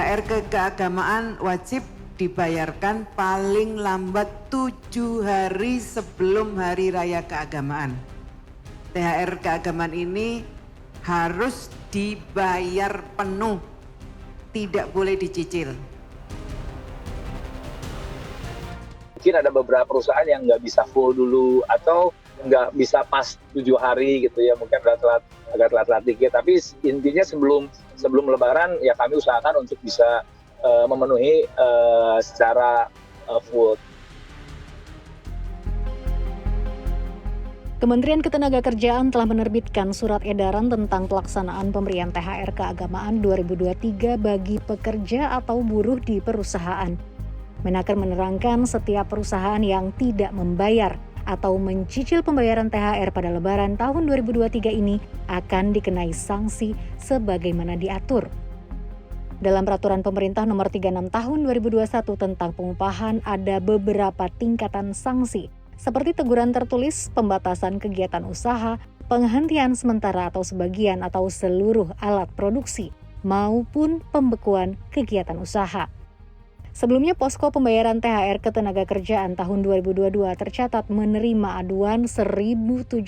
THR keagamaan wajib dibayarkan paling lambat 7 hari sebelum Hari Raya Keagamaan. THR keagamaan ini harus dibayar penuh, tidak boleh dicicil. Mungkin ada beberapa perusahaan yang nggak bisa full dulu atau nggak bisa pas 7 hari gitu ya, mungkin agak telat dikit. Tapi intinya sebelum Lebaran ya kami usahakan untuk bisa memenuhi secara full. Kementerian Ketenagakerjaan telah menerbitkan surat edaran tentang pelaksanaan pemberian THR keagamaan 2023 bagi pekerja atau buruh di perusahaan. Menaker menerangkan setiap perusahaan yang tidak membayar atau mencicil pembayaran THR pada Lebaran tahun 2023 ini akan dikenai sanksi sebagaimana diatur. Dalam Peraturan Pemerintah Nomor 36 Tahun 2021 tentang pengupahan ada beberapa tingkatan sanksi, seperti teguran tertulis, pembatasan kegiatan usaha, penghentian sementara atau sebagian atau seluruh alat produksi, maupun pembekuan kegiatan usaha. Sebelumnya, Posko Pembayaran THR Ketenagakerjaan tahun 2022 tercatat menerima aduan 1.739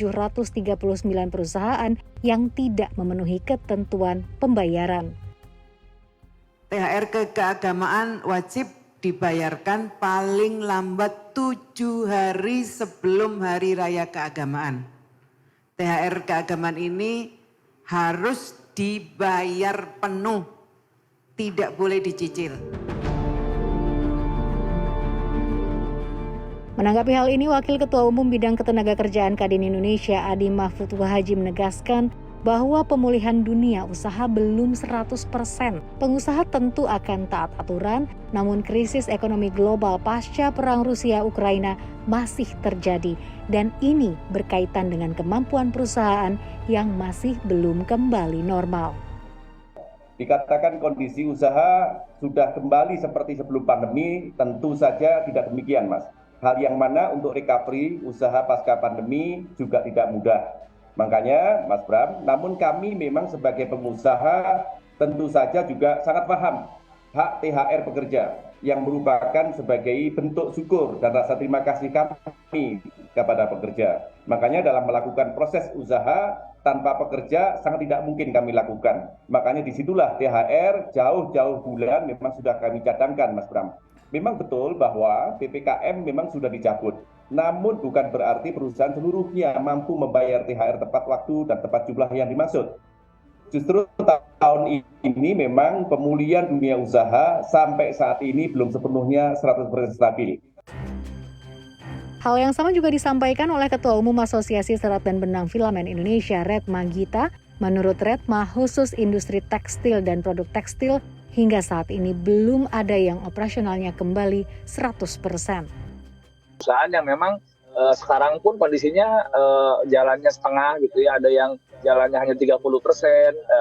perusahaan yang tidak memenuhi ketentuan pembayaran. THR keagamaan wajib dibayarkan paling lambat 7 hari sebelum Hari Raya Keagamaan. THR keagamaan ini harus dibayar penuh, tidak boleh dicicil. Menanggapi hal ini, Wakil Ketua Umum Bidang Ketenagakerjaan Kadin Indonesia Adi Mahfud Wahaji menegaskan bahwa pemulihan dunia usaha belum 100%. Pengusaha tentu akan taat aturan, namun krisis ekonomi global pasca perang Rusia-Ukraina masih terjadi dan ini berkaitan dengan kemampuan perusahaan yang masih belum kembali normal. Dikatakan kondisi usaha sudah kembali seperti sebelum pandemi, tentu saja tidak demikian, Mas. Hal yang mana untuk recovery usaha pasca pandemi juga tidak mudah. Makanya, Mas Bram, namun kami memang sebagai pengusaha tentu saja juga sangat paham hak THR pekerja yang merupakan sebagai bentuk syukur dan rasa terima kasih kami kepada pekerja. Makanya dalam melakukan proses usaha tanpa pekerja sangat tidak mungkin kami lakukan. Makanya disitulah THR jauh-jauh bulan memang sudah kami cadangkan, Mas Bram. Memang betul bahwa PPKM memang sudah dicabut, namun bukan berarti perusahaan seluruhnya mampu membayar THR tepat waktu dan tepat jumlah yang dimaksud. Justru tahun ini memang pemulihan dunia usaha sampai saat ini belum sepenuhnya 100% stabil. Hal yang sama juga disampaikan oleh Ketua Umum Asosiasi Serat dan Benang Filamen Indonesia, Retma Gita. Menurut Retma, khusus industri tekstil dan produk tekstil, hingga saat ini belum ada yang operasionalnya kembali 100%. Perusahaan yang memang sekarang pun kondisinya jalannya setengah gitu ya, ada yang jalannya hanya 30%,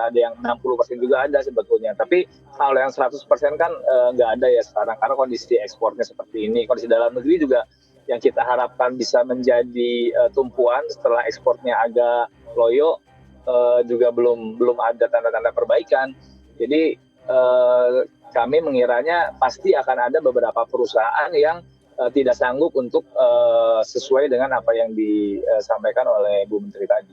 ada yang 60% juga ada sebetulnya. Tapi kalau yang 100% kan nggak ada ya sekarang, karena kondisi ekspornya seperti ini. Kondisi dalam negeri juga yang kita harapkan bisa menjadi tumpuan setelah ekspornya agak loyo, juga belum ada tanda-tanda perbaikan. Jadi kami mengiranya pasti akan ada beberapa perusahaan yang tidak sanggup untuk sesuai dengan apa yang disampaikan oleh Bu Menteri tadi.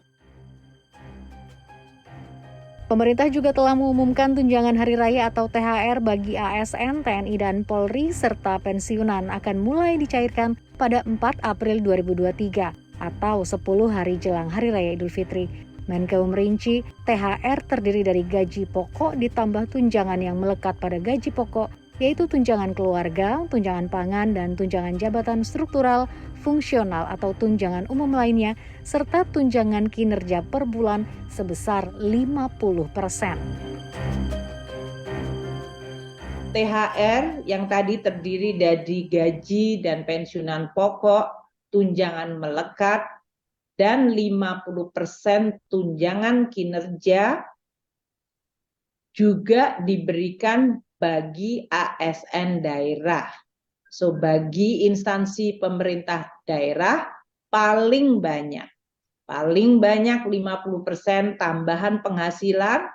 Pemerintah juga telah mengumumkan tunjangan hari raya atau THR bagi ASN, TNI, dan Polri serta pensiunan akan mulai dicairkan pada 4 April 2023 atau 10 hari jelang Hari Raya Idul Fitri. Menkeu merinci, THR terdiri dari gaji pokok ditambah tunjangan yang melekat pada gaji pokok, yaitu tunjangan keluarga, tunjangan pangan, dan tunjangan jabatan struktural, fungsional atau tunjangan umum lainnya, serta tunjangan kinerja per bulan sebesar 50%. THR yang tadi terdiri dari gaji dan pensiunan pokok, tunjangan melekat, dan 50% tunjangan kinerja juga diberikan bagi ASN daerah. So, bagi instansi pemerintah daerah paling banyak 50% tambahan penghasilan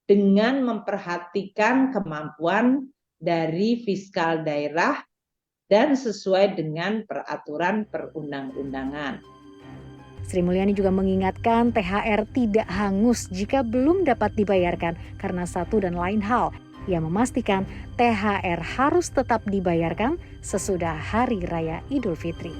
dengan memperhatikan kemampuan dari fiskal daerah dan sesuai dengan peraturan perundang-undangan. Sri Mulyani juga mengingatkan THR tidak hangus jika belum dapat dibayarkan karena satu dan lain hal. Ia memastikan THR harus tetap dibayarkan sesudah Hari Raya Idul Fitri.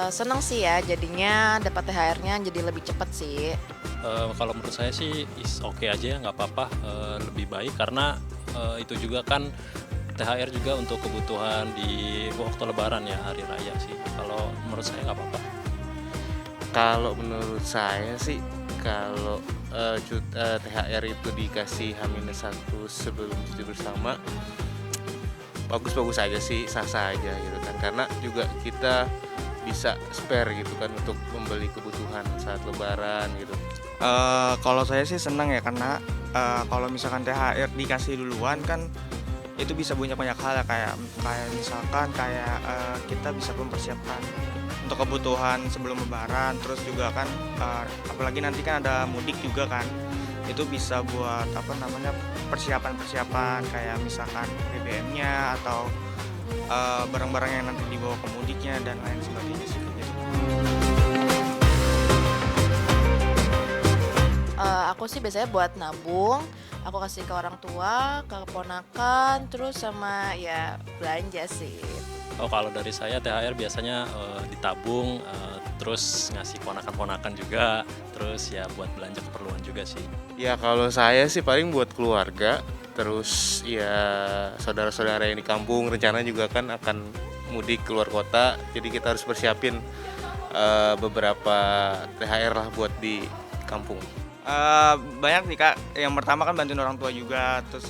Seneng sih ya, jadinya dapat THR-nya jadi lebih cepat sih. Kalau menurut saya sih oke aja, nggak apa-apa, lebih baik karena itu juga kan THR juga untuk kebutuhan di waktu Lebaran ya, hari raya sih. Kalau menurut saya nggak apa-apa. Kalau menurut saya sih, kalau THR itu dikasih H-1 sebelum cuti bersama, bagus-bagus aja sih, sah-sah aja gitu kan. Karena juga kita bisa spare gitu kan untuk membeli kebutuhan saat Lebaran gitu. Kalau saya sih senang ya, karena kalau misalkan THR dikasih duluan kan itu bisa banyak hal ya, kayak misalkan kita bisa mempersiapkan untuk kebutuhan sebelum Lebaran, terus juga kan apalagi nanti kan ada mudik juga kan, itu bisa buat persiapan kayak misalkan BBM-nya atau barang-barang yang nanti dibawa ke mudiknya dan lain sebagainya sih gitu. Aku sih biasanya buat nabung, aku kasih ke orang tua, ke keponakan, terus sama ya belanja sih. Oh, kalau dari saya THR biasanya ditabung, terus ngasih ponakan-ponakan juga, terus ya buat belanja keperluan juga sih. Ya kalau saya sih paling buat keluarga, terus ya saudara-saudara yang di kampung rencana juga kan akan mudik keluar kota, jadi kita harus persiapin beberapa THR lah buat di kampung. Banyak nih Kak, yang pertama kan bantuin orang tua juga, terus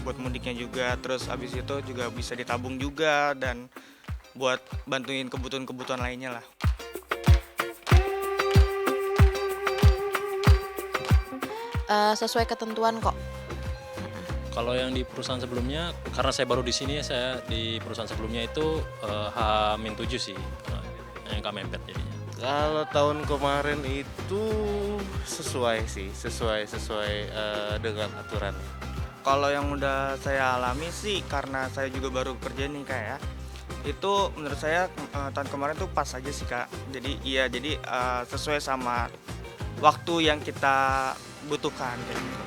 buat mudiknya juga, terus habis itu juga bisa ditabung juga dan buat bantuin kebutuhan lainnya lah. Sesuai ketentuan kok. Kalau yang di perusahaan sebelumnya, karena saya baru di sini, saya di perusahaan sebelumnya itu H-7 sih, yang nggak mepet jadinya. Kalau tahun kemarin itu sesuai dengan aturan. Kalau yang udah saya alami sih, karena saya juga baru kerja nih Kak ya, itu menurut saya tahun kemarin tuh pas aja sih Kak. Jadi sesuai sama waktu yang kita butuhkan gitu.